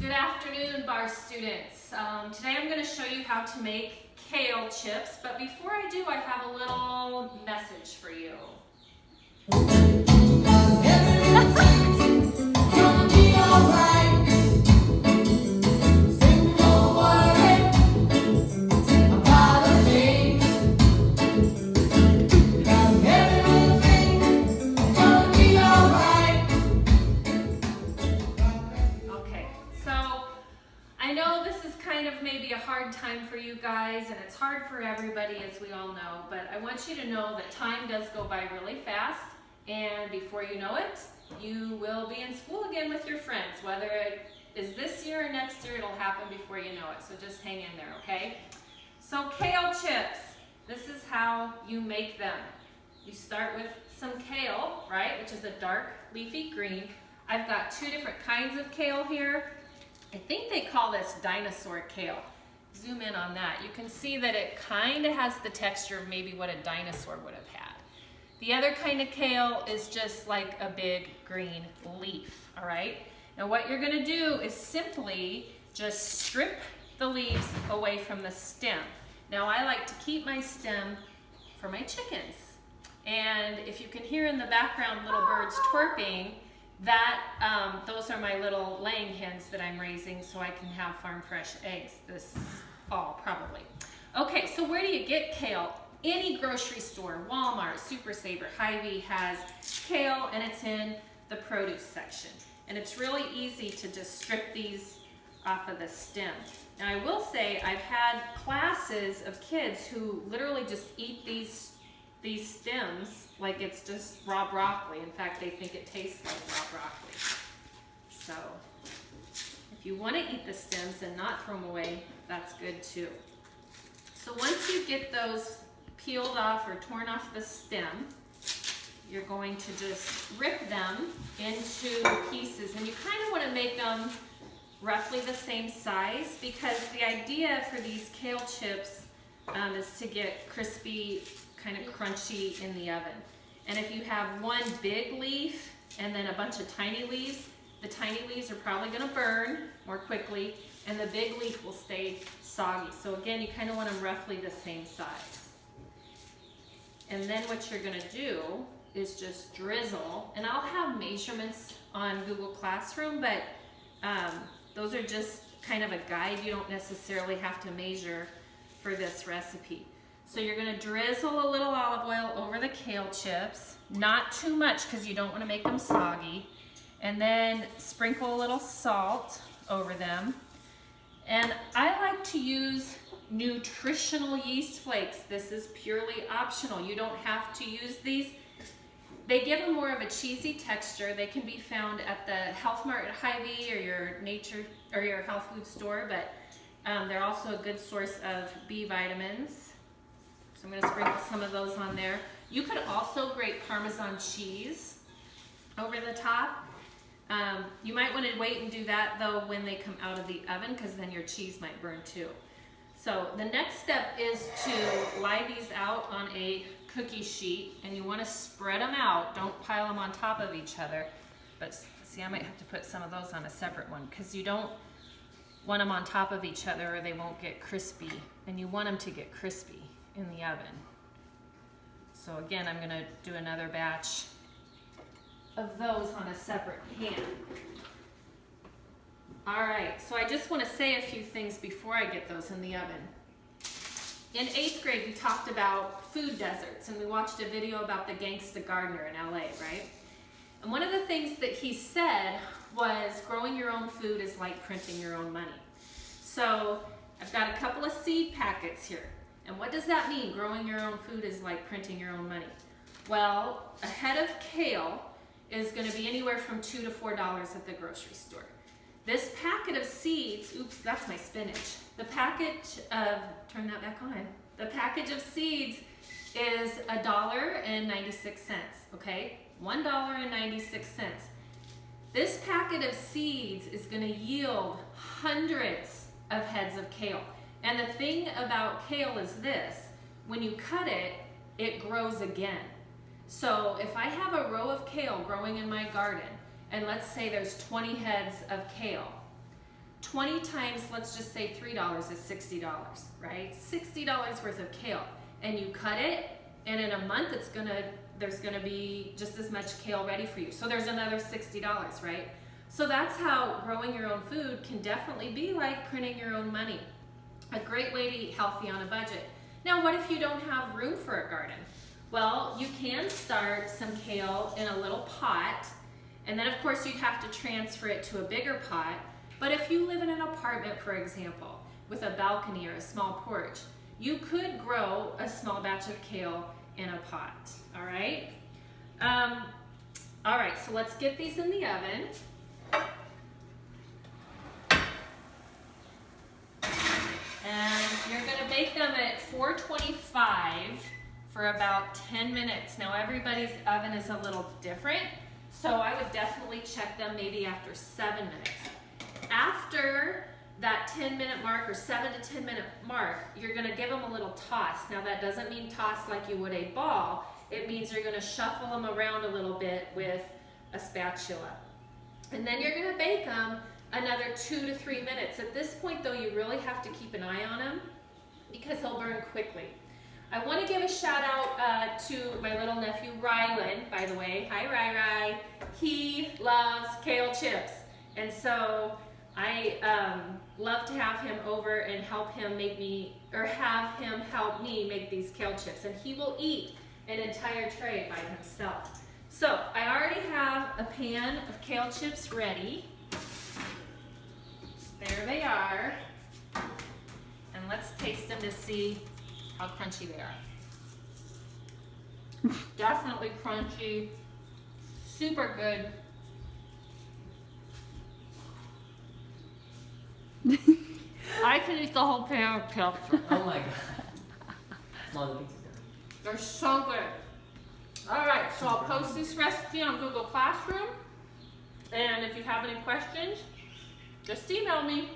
Good afternoon, bar students. Today I'm going to show you how to make kale chips, but before I do, I have a little message for you. I know this is kind of maybe a hard time for you guys, and it's hard for everybody, as we all know, but I want you to know that time does go by really fast, and before you know it, you will be in school again with your friends. Whether it is this year or next year, it'll happen before you know it, so just hang in there, okay? So kale chips, this is how you make them. You start with some kale, right, which is a dark leafy green. I've got two different kinds of kale here. I think they call this dinosaur kale. Zoom in on that. You can see that it kind of has the texture of maybe what a dinosaur would have had. The other kind of kale is just like a big green leaf, all right? Now what you're gonna do is simply just strip the leaves away from the stem. Now I like to keep my stem for my chickens. And if you can hear in the background little birds twerping, those are my little laying hens that I'm raising so I can have farm fresh eggs this fall, probably. Okay, so where do you get kale? Any grocery store, Walmart, Super Saver, Hy-Vee has kale, and it's in the produce section. And it's really easy to just strip these off of the stem. Now I will say I've had classes of kids who literally just eat these stems like it's just raw broccoli. In fact, they think it tastes like raw broccoli. So if you want to eat the stems and not throw them away, that's good too. So once you get those peeled off or torn off the stem, you're going to just rip them into pieces. And you kind of want to make them roughly the same size, because the idea for these kale chips is to get crispy, kind of crunchy in the oven. And if you have one big leaf and then a bunch of tiny leaves, the tiny leaves are probably going to burn more quickly, and the big leaf will stay soggy. So again, you kind of want them roughly the same size. And then what you're going to do is just drizzle, and I'll have measurements on Google Classroom, but those are just kind of a guide. You don't necessarily have to measure for this recipe. So you're going to drizzle a little olive oil over the kale chips, not too much because you don't want to make them soggy, and then sprinkle a little salt over them. And I like to use nutritional yeast flakes. This is purely optional. You don't have to use these. They give them more of a cheesy texture. They can be found at the Health Mart at Hy-Vee or your nature or your health food store, but they're also a good source of B vitamins. So I'm going to sprinkle some of those on there. You could also grate Parmesan cheese over the top. You might want to wait and do that though when they come out of the oven, because then your cheese might burn too. So the next step is to lie these out on a cookie sheet, and you want to spread them out. Don't pile them on top of each other. But see, I might have to put some of those on a separate one, because you don't want them on top of each other or they won't get crispy, and you want them to get crispy in the oven. So again, I'm going to do another batch of those on a separate pan. All right, so I just want to say a few things before I get those in the oven. In 8th grade, we talked about food deserts, and we watched a video about the gangsta gardener in LA, right? And one of the things that he said was growing your own food is like printing your own money. So I've got a couple of seed packets here. And what does that mean? Growing your own food is like printing your own money. Well, a head of kale is going to be anywhere from $2 to $4 at the grocery store. This packet of seeds, oops, that's my spinach. The package of, turn that back on. The package of seeds is $1.96, okay? $1.96. This packet of seeds is going to yield hundreds of heads of kale. And the thing about kale is this: when you cut it, it grows again. So if I have a row of kale growing in my garden, and let's say there's 20 heads of kale, 20 times, let's just say $3 is $60, right? $60 worth of kale. And you cut it, and in a month there's gonna be just as much kale ready for you. So there's another $60, right? So that's how growing your own food can definitely be like printing your own money. A great way to eat healthy on a budget. Now, what if you don't have room for a garden? Well, you can start some kale in a little pot, and then of course you'd have to transfer it to a bigger pot. But if you live in an apartment, for example, with a balcony or a small porch, you could grow a small batch of kale in a pot, all right? All right, so let's get these in the oven. And you're gonna bake them at 425 for about 10 minutes. Now everybody's oven is a little different, so I would definitely check them maybe after 7 minutes. After that 10-minute mark or 7 to 10 minute mark, you're gonna give them a little toss. Now that doesn't mean toss like you would a ball. It means you're gonna shuffle them around a little bit with a spatula. And then you're gonna bake them another 2 to 3 minutes. At this point though, you really have to keep an eye on them because they'll burn quickly. I want to give a shout out to my little nephew Rylan, by the way. Hi Ry. He loves kale chips, and so I love to have him over and help him make me, or have him help me make these kale chips, and he will eat an entire tray by himself. So I already have a pan of kale chips ready. There they are. And let's taste them to see how crunchy they are. Definitely crunchy, super good. I can eat the whole pan of kale chips. Oh my god. Mom, the pizza's done. They're so good. All right, so I'll post this recipe on Google Classroom. And if you have any questions, just email me.